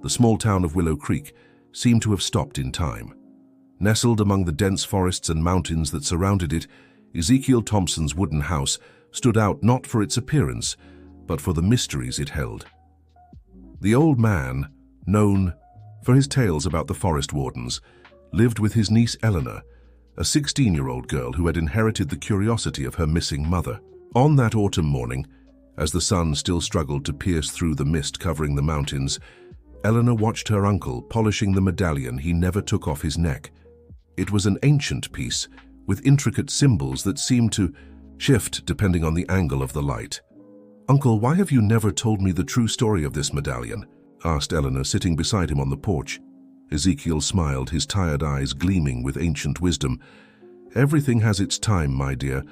the small town of Willow Creek, seemed to have stopped in time. Nestled among the dense forests and mountains that surrounded it, Ezekiel Thompson's wooden house stood out not for its appearance, but for the mysteries it held. The old man, known for his tales about the forest wardens, lived with his niece Eleanor, a 16-year-old girl who had inherited the curiosity of her missing mother. On that autumn morning, as the sun still struggled to pierce through the mist covering the mountains, Eleanor watched her uncle polishing the medallion he never took off his neck. It was an ancient piece, with intricate symbols that seemed to shift depending on the angle of the light. "Uncle, why have you never told me the true story of this medallion?" asked Eleanor, sitting beside him on the porch. Ezekiel smiled, his tired eyes gleaming with ancient wisdom. "Everything has its time, my dear,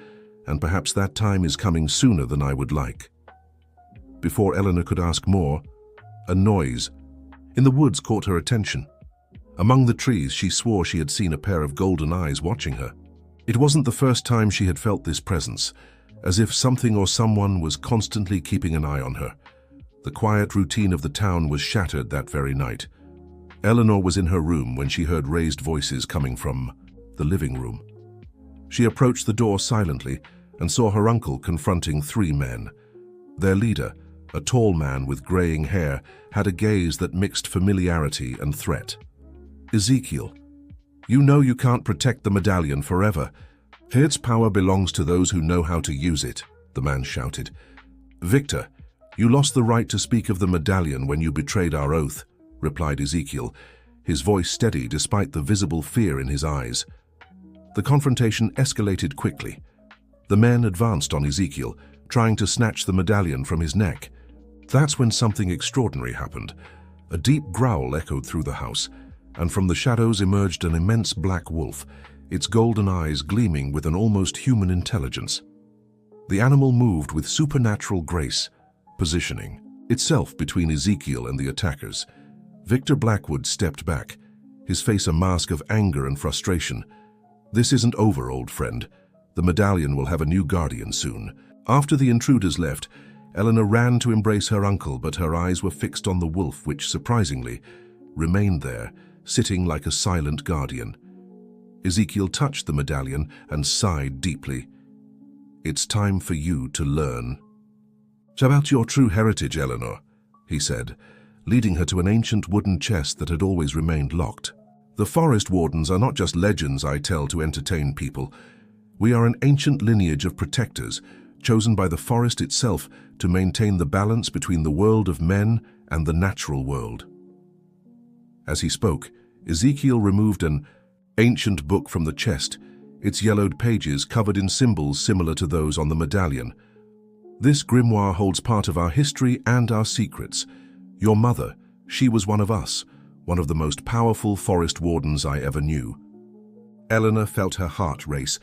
and perhaps that time is coming sooner than I would like." Before Eleanor could ask more, a noise in the woods caught her attention. Among the trees, she swore she had seen a pair of golden eyes watching her. It wasn't the first time she had felt this presence, as if something or someone was constantly keeping an eye on her. The quiet routine of the town was shattered that very night. Eleanor was in her room when she heard raised voices coming from the living room. She approached the door silently and saw her uncle confronting three men. Their leader, a tall man with graying hair, had a gaze that mixed familiarity and threat. "Ezekiel, you know you can't protect the medallion forever. Its power belongs to those who know how to use it," the man shouted. "Victor, you lost the right to speak of the medallion when you betrayed our oath," replied Ezekiel, his voice steady despite the visible fear in his eyes. The confrontation escalated quickly. The men advanced on Ezekiel, trying to snatch the medallion from his neck. That's when something extraordinary happened. A deep growl echoed through the house, and from the shadows emerged an immense black wolf, its golden eyes gleaming with an almost human intelligence. The animal moved with supernatural grace, positioning itself between Ezekiel and the attackers. Victor Blackwood stepped back, his face a mask of anger and frustration. "This isn't over, old friend. The medallion will have a new guardian soon." After the intruders left, Eleanor ran to embrace her uncle, but her eyes were fixed on the wolf, which, surprisingly, remained there, sitting like a silent guardian. Ezekiel touched the medallion and sighed deeply. "It's time for you to learn about your true heritage, Eleanor," he said, leading her to an ancient wooden chest that had always remained locked. "The forest wardens are not just legends I tell to entertain people. We are an ancient lineage of protectors, chosen by the forest itself to maintain the balance between the world of men and the natural world." As he spoke, Ezekiel removed an ancient book from the chest, its yellowed pages covered in symbols similar to those on the medallion. "This grimoire holds part of our history and our secrets. Your mother, she was one of us, one of the most powerful forest wardens I ever knew." Eleanor felt her heart race.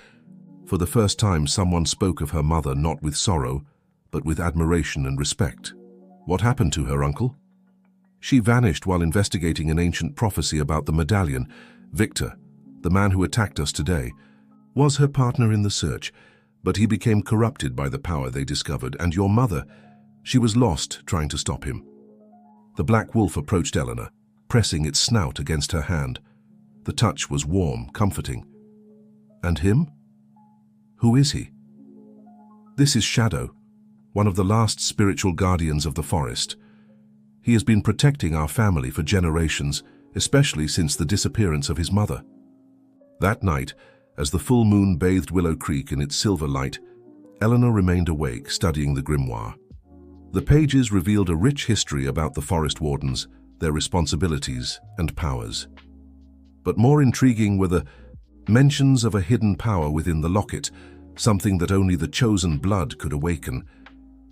For the first time, someone spoke of her mother not with sorrow, but with admiration and respect. "What happened to her, uncle?" "She vanished while investigating an ancient prophecy about the medallion. Victor, the man who attacked us today, was her partner in the search, but he became corrupted by the power they discovered, and your mother, she was lost trying to stop him." The black wolf approached Eleanor, pressing its snout against her hand. The touch was warm, comforting. "And him? Who is he?" "This is Shadow, one of the last spiritual guardians of the forest. He has been protecting our family for generations, especially since the disappearance of his mother." That night, as the full moon bathed Willow Creek in its silver light, Eleanor remained awake, studying the grimoire. The pages revealed a rich history about the forest wardens, their responsibilities and powers. But more intriguing were the mentions of a hidden power within the locket, something that only the chosen blood could awaken.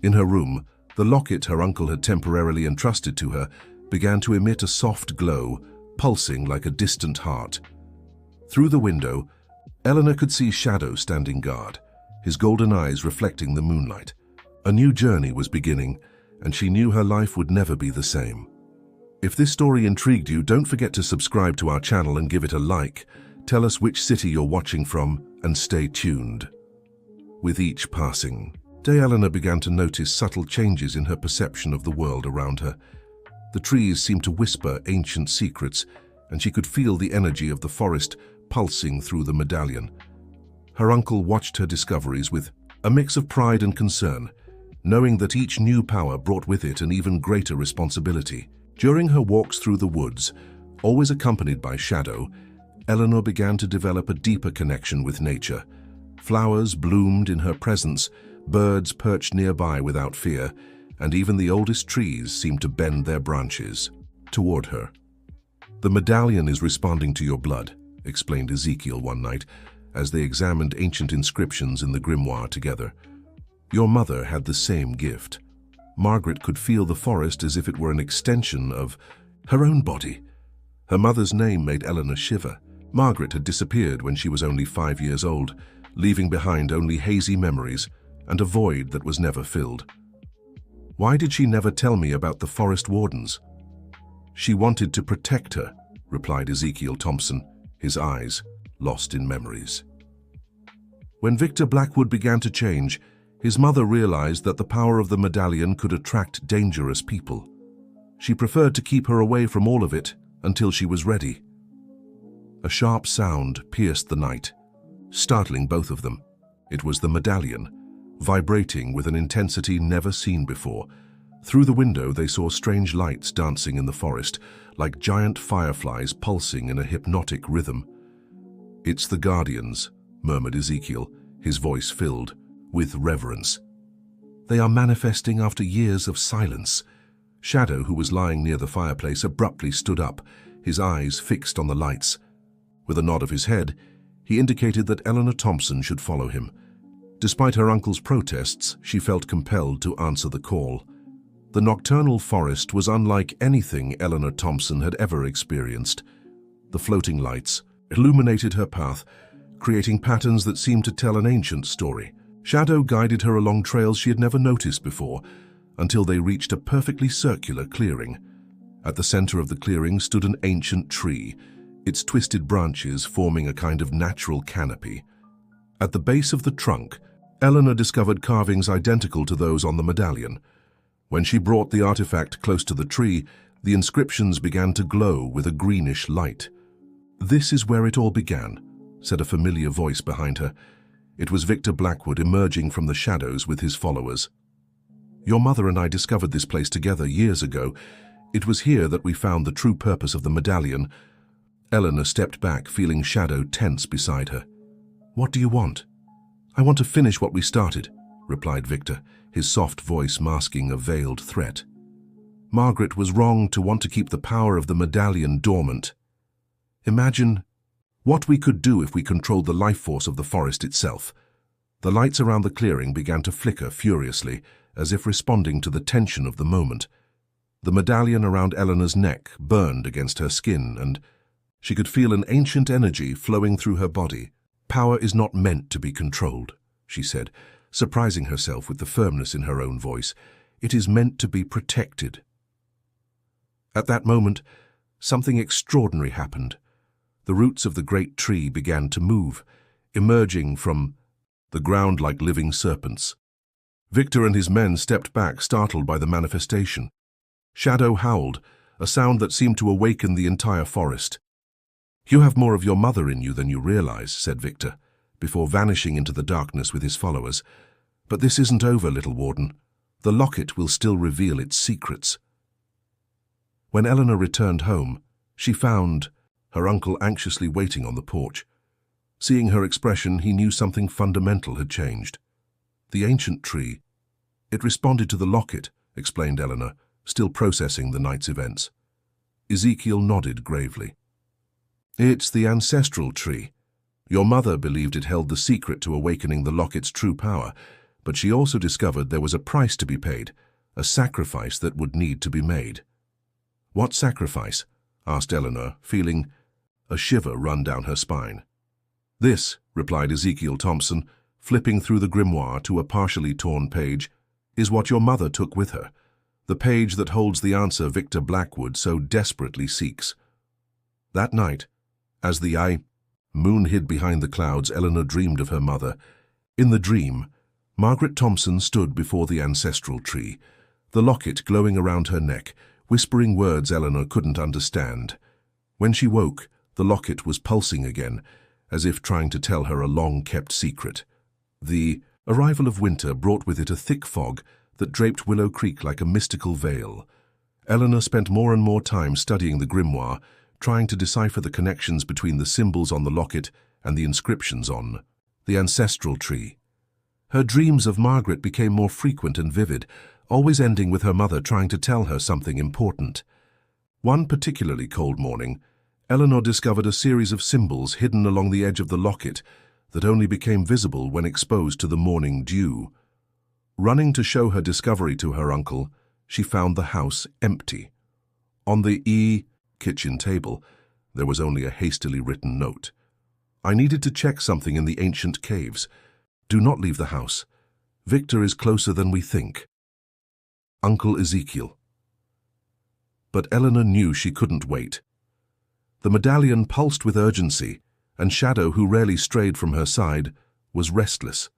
In her room, the locket her uncle had temporarily entrusted to her began to emit a soft glow, pulsing like a distant heart. Through the window, Eleanor could see Shadow standing guard, his golden eyes reflecting the moonlight. A new journey was beginning, and she knew her life would never be the same. If this story intrigued you, don't forget to subscribe to our channel and give it a like. Tell us which city you're watching from, and stay tuned. With each passing day, Eleanor began to notice subtle changes in her perception of the world around her. The trees seemed to whisper ancient secrets, and she could feel the energy of the forest pulsing through the medallion. Her uncle watched her discoveries with a mix of pride and concern, knowing that each new power brought with it an even greater responsibility. During her walks through the woods, always accompanied by Shadow, Eleanor began to develop a deeper connection with nature. Flowers bloomed in her presence, birds perched nearby without fear, and even the oldest trees seemed to bend their branches toward her. "The medallion is responding to your blood," explained Ezekiel one night, as they examined ancient inscriptions in the grimoire together. "Your mother had the same gift." Margaret could feel the forest as if it were an extension of her own body. Her mother's name made Eleanor shiver. Margaret had disappeared when she was only 5 years old, leaving behind only hazy memories and a void that was never filled. "Why did she never tell me about the forest wardens?" "She wanted to protect her," replied Ezekiel Thompson, his eyes lost in memories. When Victor Blackwood began to change, his mother realized that the power of the medallion could attract dangerous people. She preferred to keep her away from all of it until she was ready. A sharp sound pierced the night, startling both of them. It was the medallion, vibrating with an intensity never seen before. Through the window they saw strange lights dancing in the forest, like giant fireflies pulsing in a hypnotic rhythm. "It's the Guardians," murmured Ezekiel, his voice filled with reverence. "They are manifesting after years of silence." Shadow, who was lying near the fireplace, abruptly stood up, his eyes fixed on the lights. With a nod of his head, he indicated that Eleanor Thompson should follow him. Despite her uncle's protests, she felt compelled to answer the call. The nocturnal forest was unlike anything Eleanor Thompson had ever experienced. The floating lights illuminated her path, creating patterns that seemed to tell an ancient story. Shadow guided her along trails she had never noticed before, until they reached a perfectly circular clearing. At the center of the clearing stood an ancient tree, its twisted branches forming a kind of natural canopy. At the base of the trunk, Eleanor discovered carvings identical to those on the medallion. When she brought the artifact close to the tree, the inscriptions began to glow with a greenish light. "This is where it all began," said a familiar voice behind her. It was Victor Blackwood emerging from the shadows with his followers. "Your mother and I discovered this place together years ago. It was here that we found the true purpose of the medallion." Eleanor stepped back, feeling Shadow tense beside her. "What do you want?" "I want to finish what we started," replied Victor, his soft voice masking a veiled threat. "Margaret was wrong to want to keep the power of the medallion dormant. Imagine what we could do if we controlled the life force of the forest itself." The lights around the clearing began to flicker furiously, as if responding to the tension of the moment. The medallion around Eleanor's neck burned against her skin, and she could feel an ancient energy flowing through her body. "Power is not meant to be controlled," she said, surprising herself with the firmness in her own voice. "It is meant to be protected." At that moment, something extraordinary happened. The roots of the great tree began to move, emerging from the ground like living serpents. Victor and his men stepped back, startled by the manifestation. Shadow howled, a sound that seemed to awaken the entire forest. "You have more of your mother in you than you realize," said Victor, before vanishing into the darkness with his followers. "But this isn't over, little warden. The locket will still reveal its secrets." When Eleanor returned home, she found her uncle anxiously waiting on the porch. Seeing her expression, he knew something fundamental had changed. "The ancient tree. It responded to the locket," explained Eleanor, still processing the night's events. Ezekiel nodded gravely. "It's the ancestral tree. Your mother believed it held the secret to awakening the locket's true power, but she also discovered there was a price to be paid, a sacrifice that would need to be made." "What sacrifice?" asked Eleanor, feeling a shiver run down her spine. "This," replied Ezekiel Thompson, flipping through the grimoire to a partially torn page, "is what your mother took with her, the page that holds the answer Victor Blackwood so desperately seeks." That night, as the moon hid behind the clouds, Eleanor dreamed of her mother. In the dream, Margaret Thompson stood before the ancestral tree, the locket glowing around her neck, whispering words Eleanor couldn't understand. When she woke, the locket was pulsing again, as if trying to tell her a long-kept secret. The arrival of winter brought with it a thick fog that draped Willow Creek like a mystical veil. Eleanor spent more and more time studying the grimoire, trying to decipher the connections between the symbols on the locket and the inscriptions on the ancestral tree. Her dreams of Margaret became more frequent and vivid, always ending with her mother trying to tell her something important. One particularly cold morning, Eleanor discovered a series of symbols hidden along the edge of the locket that only became visible when exposed to the morning dew. Running to show her discovery to her uncle, she found the house empty. On the kitchen table, there was only a hastily written note. "I needed to check something in the ancient caves. Do not leave the house. Victor is closer than we think. Uncle Ezekiel." But Eleanor knew she couldn't wait. The medallion pulsed with urgency, and Shadow, who rarely strayed from her side, was restless.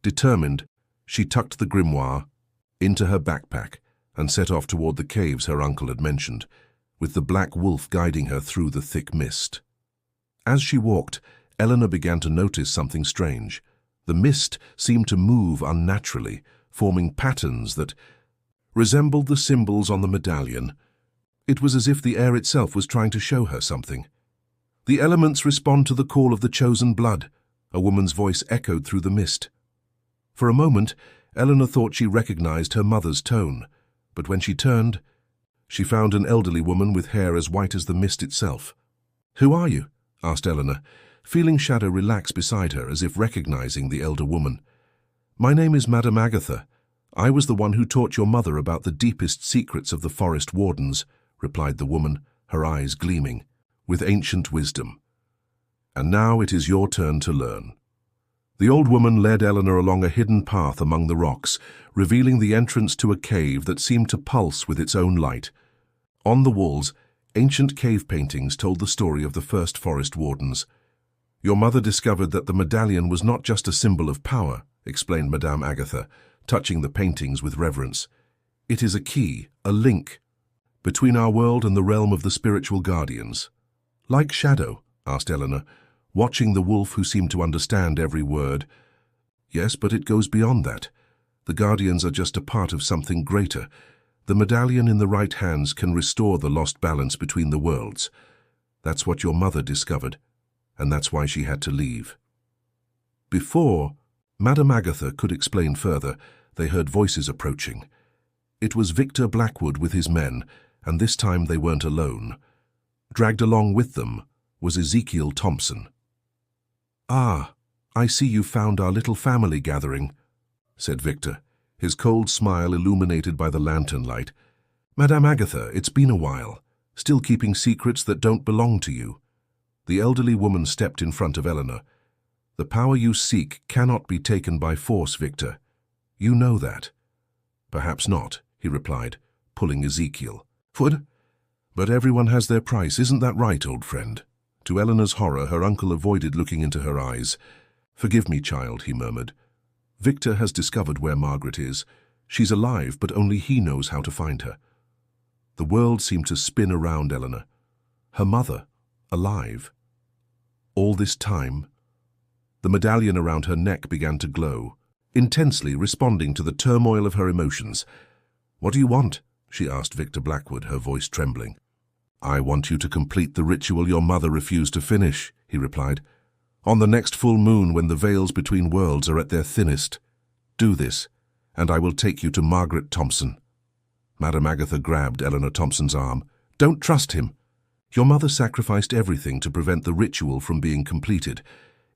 Determined, she tucked the grimoire into her backpack and set off toward the caves her uncle had mentioned, with the black wolf guiding her through the thick mist. As she walked, Eleanor began to notice something strange. The mist seemed to move unnaturally, forming patterns that resembled the symbols on the medallion. It was as if the air itself was trying to show her something. "The elements respond to the call of the chosen blood," a woman's voice echoed through the mist. For a moment, Eleanor thought she recognized her mother's tone, but when she turned, she found an elderly woman with hair as white as the mist itself. "Who are you?" asked Eleanor, feeling Shadow relax beside her as if recognizing the elder woman. "My name is Madame Agatha. I was the one who taught your mother about the deepest secrets of the forest wardens," replied the woman, her eyes gleaming with ancient wisdom. "And now it is your turn to learn." The old woman led Eleanor along a hidden path among the rocks, revealing the entrance to a cave that seemed to pulse with its own light. On the walls, ancient cave paintings told the story of the first forest wardens. "Your mother discovered that the medallion was not just a symbol of power," explained Madame Agatha, touching the paintings with reverence. "It is a key, a link, between our world and the realm of the spiritual guardians." "Like Shadow?" asked Eleanor, watching the wolf who seemed to understand every word. "Yes, but it goes beyond that. The guardians are just a part of something greater. The medallion in the right hands can restore the lost balance between the worlds. That's what your mother discovered, and that's why she had to leave." Before Madame Agatha could explain further, they heard voices approaching. It was Victor Blackwood with his men, and this time they weren't alone. Dragged along with them was Ezekiel Thompson. "Ah, I see you found our little family gathering," said Victor, his cold smile illuminated by the lantern light. "Madame Agatha, it's been a while, still keeping secrets that don't belong to you." The elderly woman stepped in front of Eleanor. "The power you seek cannot be taken by force, Victor. You know that." "Perhaps not," he replied, pulling Ezekiel. "Food? But everyone has their price, isn't that right, old friend?" To Eleanor's horror, her uncle avoided looking into her eyes. "Forgive me, child," he murmured. "Victor has discovered where Margaret is. She's alive, but only he knows how to find her." The world seemed to spin around Eleanor. Her mother, alive. All this time, the medallion around her neck began to glow, intensely responding to the turmoil of her emotions. "What do you want?" she asked Victor Blackwood, her voice trembling. "I want you to complete the ritual your mother refused to finish," he replied. "On the next full moon, when the veils between worlds are at their thinnest. Do this, and I will take you to Margaret Thompson." Madame Agatha grabbed Eleanor Thompson's arm. "Don't trust him. Your mother sacrificed everything to prevent the ritual from being completed.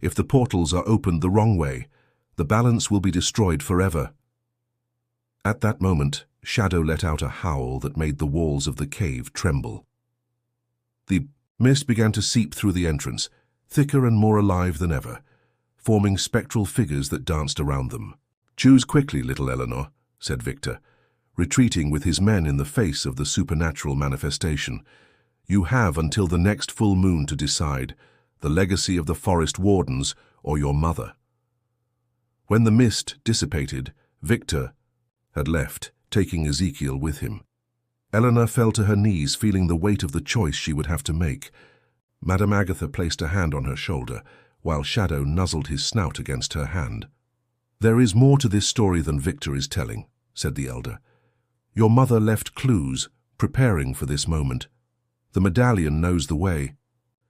If the portals are opened the wrong way, the balance will be destroyed forever." At that moment, Shadow let out a howl that made the walls of the cave tremble. The mist began to seep through the entrance, thicker and more alive than ever, forming spectral figures that danced around them. "Choose quickly, little Eleanor," said Victor, retreating with his men in the face of the supernatural manifestation. "You have until the next full moon to decide, the legacy of the forest wardens or your mother." When the mist dissipated, Victor had left, taking Ezekiel with him. Eleanor fell to her knees, feeling the weight of the choice she would have to make. Madame Agatha placed a hand on her shoulder, while Shadow nuzzled his snout against her hand. "There is more to this story than Victor is telling," said the elder. "Your mother left clues, preparing for this moment. The medallion knows the way,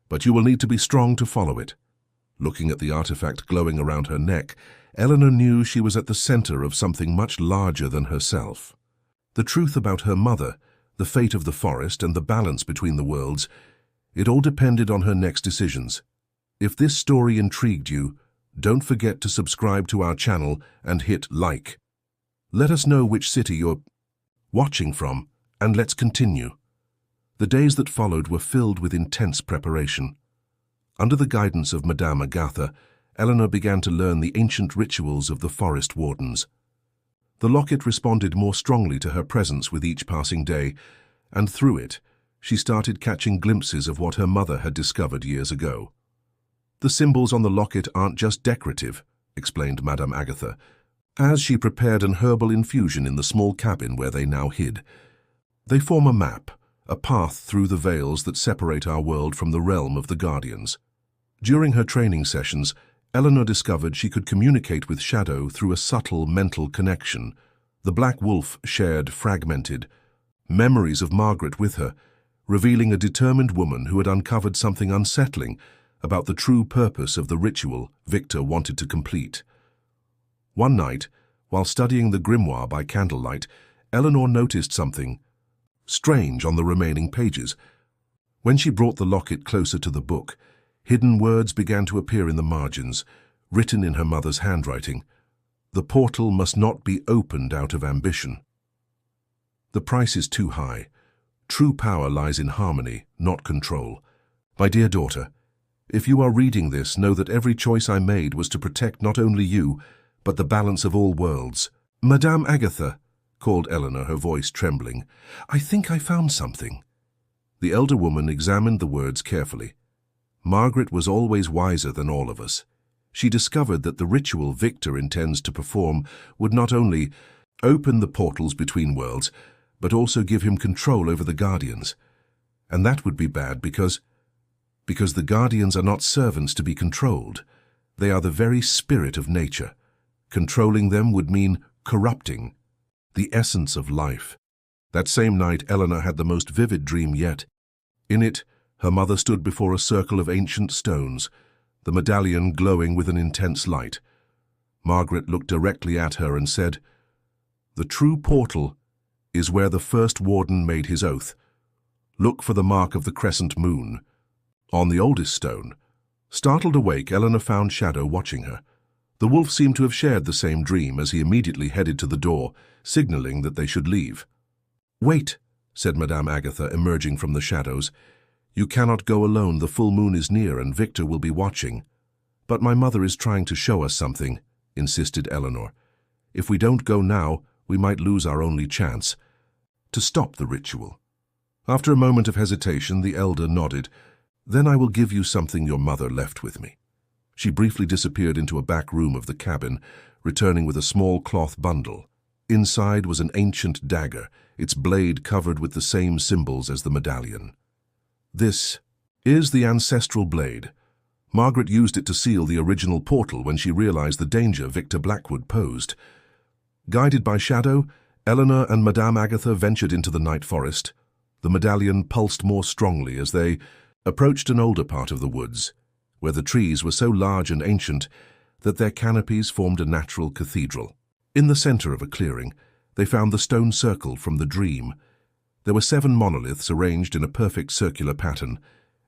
but you will need to be strong to follow it." Looking at the artifact glowing around her neck, Eleanor knew she was at the center of something much larger than herself. The truth about her mother, the fate of the forest, and the balance between the worlds, it all depended on her next decisions. If this story intrigued you, don't forget to subscribe to our channel and hit like. Let us know which city you're watching from, and let's continue. The days that followed were filled with intense preparation. Under the guidance of Madame Agatha, Eleanor began to learn the ancient rituals of the forest wardens. The locket responded more strongly to her presence with each passing day, and through it, she started catching glimpses of what her mother had discovered years ago. "The symbols on the locket aren't just decorative," explained Madame Agatha, as she prepared an herbal infusion in the small cabin where they now hid. "They form a map, a path through the veils that separate our world from the realm of the Guardians." During her training sessions, Eleanor discovered she could communicate with Shadow through a subtle mental connection. The Black Wolf shared fragmented memories of Margaret with her, revealing a determined woman who had uncovered something unsettling about the true purpose of the ritual Victor wanted to complete. One night, while studying the grimoire by candlelight, Eleanor noticed something strange on the remaining pages. When she brought the locket closer to the book, hidden words began to appear in the margins, written in her mother's handwriting. "The portal must not be opened out of ambition. The price is too high. True power lies in harmony, not control. My dear daughter, if you are reading this, know that every choice I made was to protect not only you, but the balance of all worlds." "Madame Agatha," called Eleanor, her voice trembling, "I think I found something." The elder woman examined the words carefully. Margaret was always wiser than all of us. She discovered that the ritual Victor intends to perform would not only open the portals between worlds, but also give him control over the Guardians. And that would be bad because the Guardians are not servants to be controlled. They are the very spirit of nature. Controlling them would mean corrupting the essence of life. That same night, Eleanor had the most vivid dream yet. In it, her mother stood before a circle of ancient stones, the medallion glowing with an intense light. Margaret looked directly at her and said, "The true portal is where the first warden made his oath. Look for the mark of the crescent moon on the oldest stone." Startled awake, Eleanor found Shadow watching her. The wolf seemed to have shared the same dream, as he immediately headed to the door, signaling that they should leave. "Wait," said Madame Agatha, emerging from the shadows. "You cannot go alone. The full moon is near and Victor will be watching." "But my mother is trying to show us something," insisted Eleanor. "If we don't go now, we might lose our only chance to stop the ritual." After a moment of hesitation, the elder nodded. "Then I will give you something your mother left with me." She briefly disappeared into a back room of the cabin, returning with a small cloth bundle. Inside was an ancient dagger, its blade covered with the same symbols as the medallion. "This is the ancestral blade. Margaret used it to seal the original portal when she realized the danger Victor Blackwood posed." Guided by Shadow, Eleanor and Madame Agatha ventured into the night forest. The medallion pulsed more strongly as they approached an older part of the woods, where the trees were so large and ancient that their canopies formed a natural cathedral. In the center of a clearing, they found the stone circle from the dream. There were 7 monoliths arranged in a perfect circular pattern,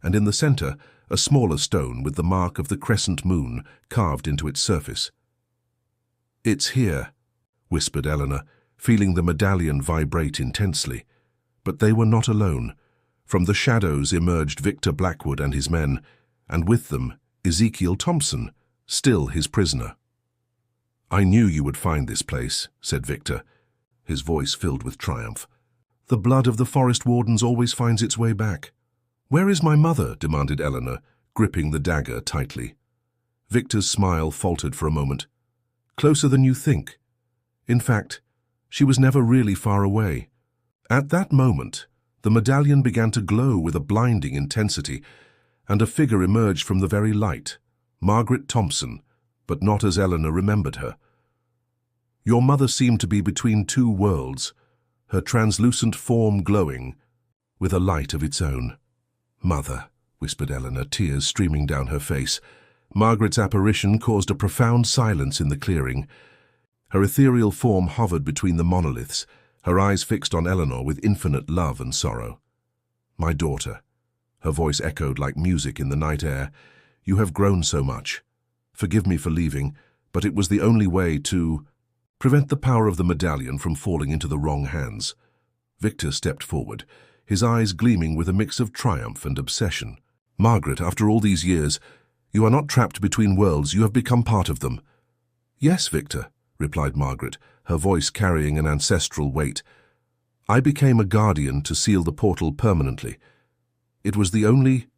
and in the center, a smaller stone with the mark of the crescent moon carved into its surface. "It's here," whispered Eleanor, feeling the medallion vibrate intensely. But they were not alone. From the shadows emerged Victor Blackwood and his men, and with them Ezekiel Thompson, still his prisoner. "I knew you would find this place," said Victor, his voice filled with triumph. "The blood of the forest wardens always finds its way back." "Where is my mother?" demanded Eleanor, gripping the dagger tightly. Victor's smile faltered for a moment. "Closer than you think. In fact, she was never really far away." At that moment, the medallion began to glow with a blinding intensity, and a figure emerged from the very light, Margaret Thompson, but not as Eleanor remembered her. Your mother seemed to be between two worlds, her translucent form glowing with a light of its own. "Mother," whispered Eleanor, tears streaming down her face. Margaret's apparition caused a profound silence in the clearing. Her ethereal form hovered between the monoliths, her eyes fixed on Eleanor with infinite love and sorrow. "My daughter," her voice echoed like music in the night air, "you have grown so much. Forgive me for leaving, but it was the only way to prevent the power of the medallion from falling into the wrong hands." Victor stepped forward, his eyes gleaming with a mix of triumph and obsession. "Margaret, after all these years, you are not trapped between worlds, you have become part of them." "Yes, Victor," replied Margaret, her voice carrying an ancestral weight. "I became a guardian to seal the portal permanently. It was the only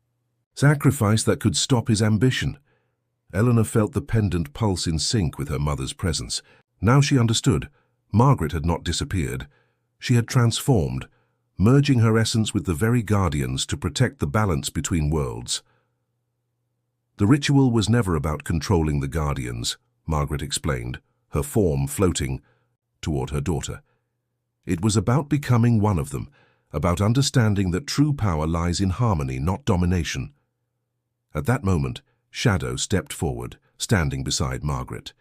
sacrifice that could stop his ambition." Eleanor felt the pendant pulse in sync with her mother's presence. Now she understood. Margaret had not disappeared. She had transformed, merging her essence with the very guardians to protect the balance between worlds. The ritual was never about controlling the guardians, Margaret explained, her form floating toward her daughter. It was about becoming one of them, about understanding that true power lies in harmony, not domination. At that moment, Shadow stepped forward, standing beside Margaret.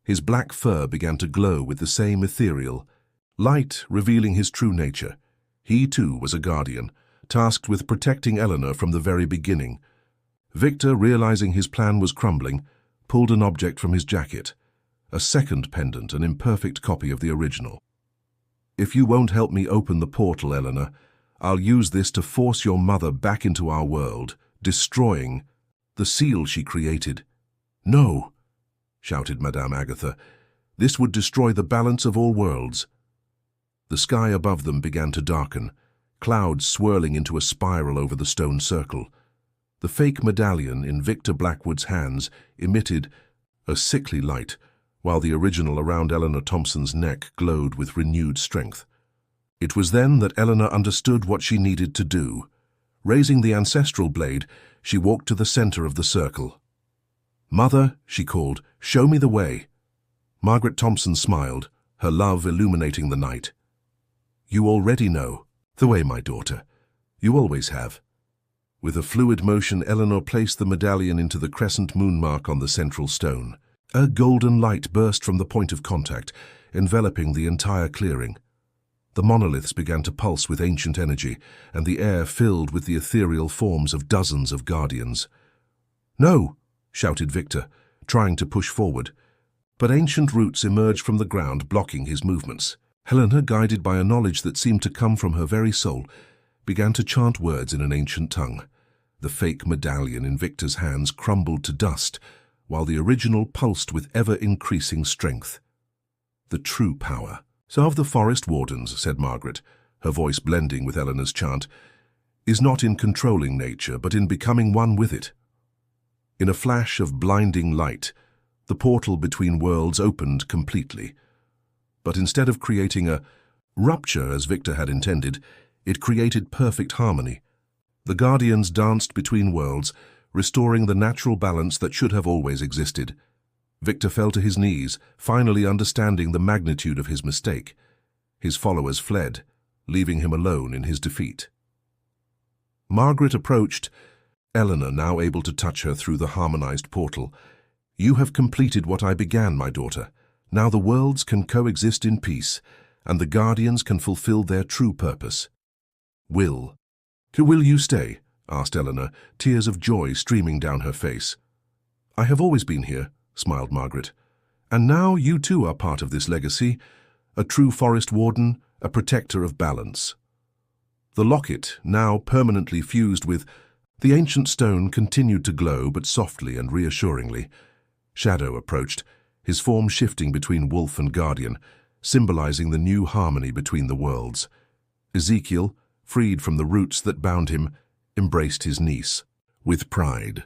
His black fur began to glow with the same ethereal light, revealing his true nature. He, too, was a guardian, tasked with protecting Eleanor from the very beginning. Victor, realizing his plan was crumbling, pulled an object from his jacket, a second pendant, an imperfect copy of the original. "If you won't help me open the portal, Eleanor, I'll use this to force your mother back into our world, destroying the seal she created." "No!" shouted Madame Agatha. "This would destroy the balance of all worlds." The sky above them began to darken, clouds swirling into a spiral over the stone circle. The fake medallion in Victor Blackwood's hands emitted a sickly light, while the original around Eleanor Thompson's neck glowed with renewed strength. It was then that Eleanor understood what she needed to do. Raising the ancestral blade, she walked to the center of the circle. "Mother," she called, "show me the way." Margaret Thompson smiled, her love illuminating the night. "You already know the way, my daughter. You always have." With a fluid motion, Eleanor placed the medallion into the crescent moon mark on the central stone. A golden light burst from the point of contact, enveloping the entire clearing. The monoliths began to pulse with ancient energy, and the air filled with the ethereal forms of dozens of guardians. "No!" shouted Victor, trying to push forward. But ancient roots emerged from the ground, blocking his movements. Eleanor, guided by a knowledge that seemed to come from her very soul, began to chant words in an ancient tongue. The fake medallion in Victor's hands crumbled to dust, while the original pulsed with ever-increasing strength. "The true power of the forest wardens," said Margaret, her voice blending with Eleanor's chant, "is not in controlling nature, but in becoming one with it." In a flash of blinding light, the portal between worlds opened completely. But instead of creating a rupture as Victor had intended, it created perfect harmony. The guardians danced between worlds, restoring the natural balance that should have always existed. Victor fell to his knees, finally understanding the magnitude of his mistake. His followers fled, leaving him alone in his defeat. Margaret approached, Eleanor now able to touch her through the harmonized portal. "You have completed what I began, my daughter. Now the worlds can coexist in peace, and the guardians can fulfill their true purpose." "Will you stay?" asked Eleanor, tears of joy streaming down her face. "I have always been here," smiled Margaret. "And now you too are part of this legacy, a true forest warden, a protector of balance." The locket, now permanently fused with the ancient stone, continued to glow, but softly and reassuringly. Shadow approached, his form shifting between wolf and guardian, symbolizing the new harmony between the worlds. Ezekiel, freed from the roots that bound him, embraced his niece with pride.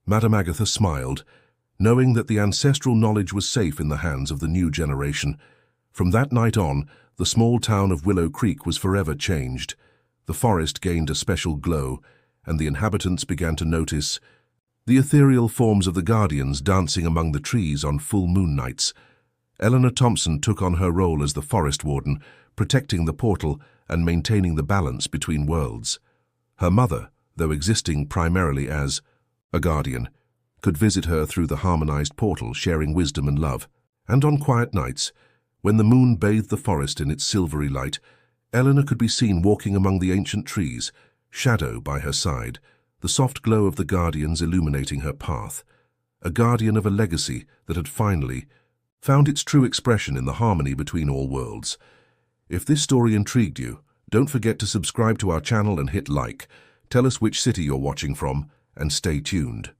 Madame Agatha smiled, knowing that the ancestral knowledge was safe in the hands of the new generation. From that night on, The small town of Willow Creek was forever changed. The forest gained a special glow, and the inhabitants began to notice the ethereal forms of the guardians dancing among the trees on full moon nights. Eleanor Thompson took on her role as the forest warden, protecting the portal and maintaining the balance between worlds. Her mother, though existing primarily as a guardian, could visit her through the harmonized portal, sharing wisdom and love. And on quiet nights, when the moon bathed the forest in its silvery light, Eleanor could be seen walking among the ancient trees, shadow by her side, the soft glow of the guardians illuminating her path. A guardian of a legacy that had finally found its true expression in the harmony between all worlds. If this story intrigued you, don't forget to subscribe to our channel and hit like. Tell us which city you're watching from, and stay tuned.